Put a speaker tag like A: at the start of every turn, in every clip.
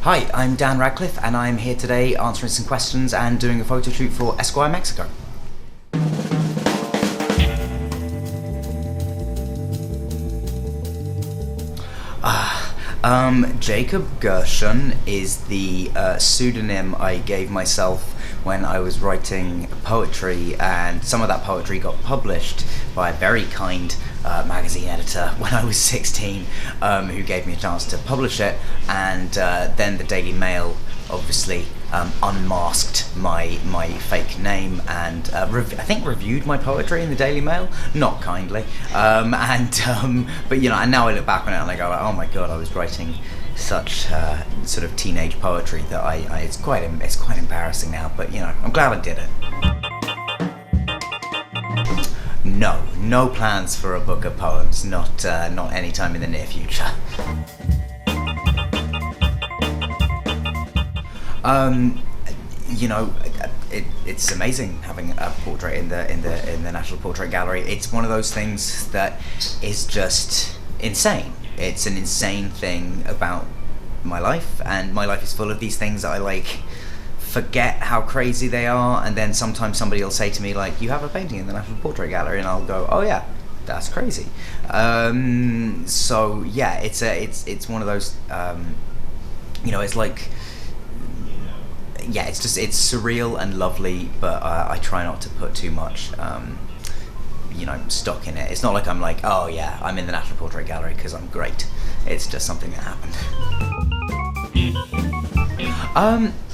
A: Hi, I'm Dan Radcliffe, and I'm here today answering some questions and doing a photo shoot for Esquire Mexico. Jacob Gershon is the pseudonym I gave myself when I was writing poetry, and some of that poetry got published by a very kind magazine editor when I was 16, who gave me a chance to publish it, and then the Daily Mail obviously unmasked my fake name and I think reviewed my poetry in the Daily Mail, not kindly, but you know, and now I look back on it and I go, oh my god, I was writing such sort of teenage poetry that it's quite embarrassing now, but you know, I'm glad I did it. No plans for a book of poems, not anytime in the near future. You know, it's amazing having a portrait in the National Portrait Gallery. It's one of those things that is just insane. It's an insane thing about my life, and my life is full of these things that I like forget how crazy they are, and then sometimes somebody will say to me like, you have a painting in the National Portrait Gallery, and I'll go, oh yeah, that's crazy. So yeah, it's one of those, you know, it's like, yeah, it's surreal and lovely, but I try not to put too much you know, stock in it. It's not like I'm like, oh yeah, I'm in the National Portrait Gallery because I'm great. It's just something that happened.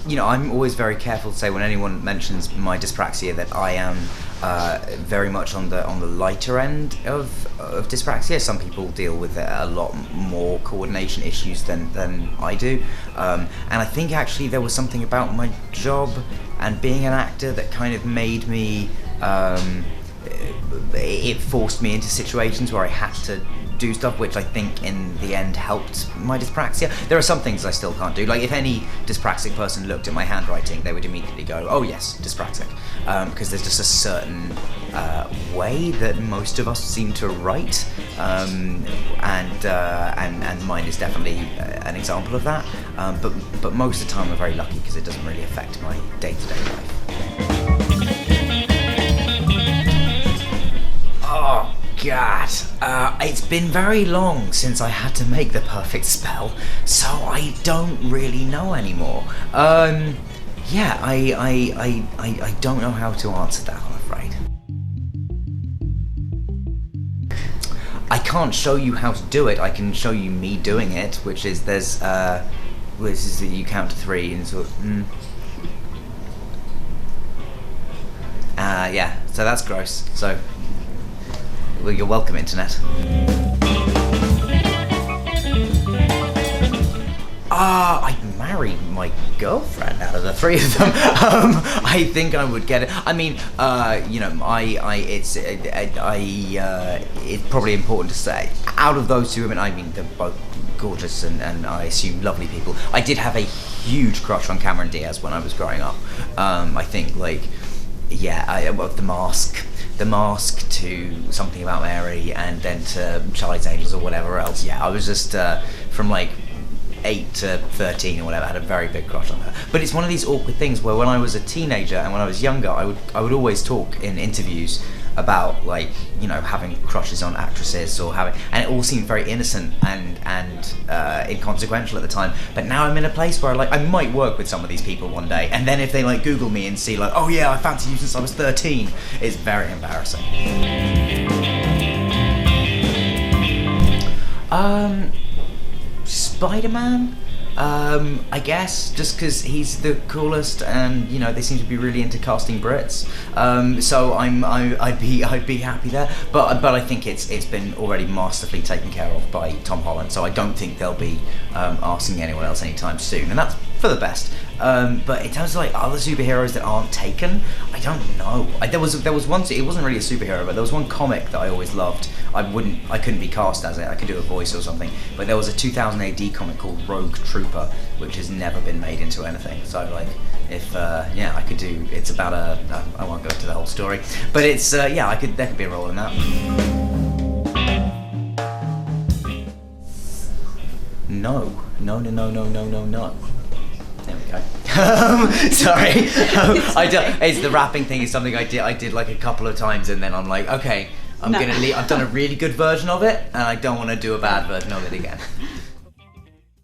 A: You know, I'm always very careful to say when anyone mentions my dyspraxia that I am very much on the lighter end of dyspraxia. Some people deal with a lot more coordination issues than I do, and I think actually there was something about my job and being an actor that kind of made me it forced me into situations where I had to do stuff, which I think in the end helped my dyspraxia. There are some things I still can't do. Like if any dyspraxic person looked at my handwriting, they would immediately go, oh yes, dyspraxic, because there's just a certain way that most of us seem to write, and mine is definitely an example of that. But most of the time I'm very lucky because it doesn't really affect my day-to-day life. Oh god, it's been very long since I had to make the perfect spell, so I don't really know anymore. Yeah, I don't know how to answer that, I'm afraid. I can't show you how to do it. I can show you me doing it, which is you count to 3 and sort of yeah, so that's gross. So well, you're welcome, internet. I married my girlfriend out of the 3 of them. I think I would get it. I mean, you know, it's probably important to say, out of those 2 women, I mean, they're both gorgeous and I assume lovely people. I did have a huge crush on Cameron Diaz when I was growing up. I think, like, yeah, The Mask to Something About Mary, and then to Charlie's Angels or whatever else. Yeah, I was just from like 8 to 13 or whatever, I had a very big crush on her. But it's one of these awkward things where when I was a teenager and when I was younger, I would always talk in interviews about, like, you know, having crushes on actresses or having, and it all seemed very innocent and inconsequential at the time. But now I'm in a place where like I might work with some of these people one day, and then if they like Google me and see like, oh yeah, I fancied you since I was 13, it's very embarrassing. Spider-Man? I guess just because he's the coolest, and you know they seem to be really into casting Brits. So I'd be happy there. But I think it's been already masterfully taken care of by Tom Holland. So I don't think they'll be asking anyone else anytime soon, and that's for the best. But in terms of like other superheroes that aren't taken, I don't know. There was one. It wasn't really a superhero, but there was one comic that I always loved. I couldn't be cast as it. I could do a voice or something. But there was a 2000 AD comic called Rogue Trooper, which has never been made into anything. So like, if yeah, I could do. It's about I won't go into the whole story, but it's yeah, there could be a role in that. No. Sorry, I do. It's the rapping thing is something I did like a couple of times, and then I'm like, okay, I'm gonna leave. I've done a really good version of it, and I don't want to do a bad version of it again.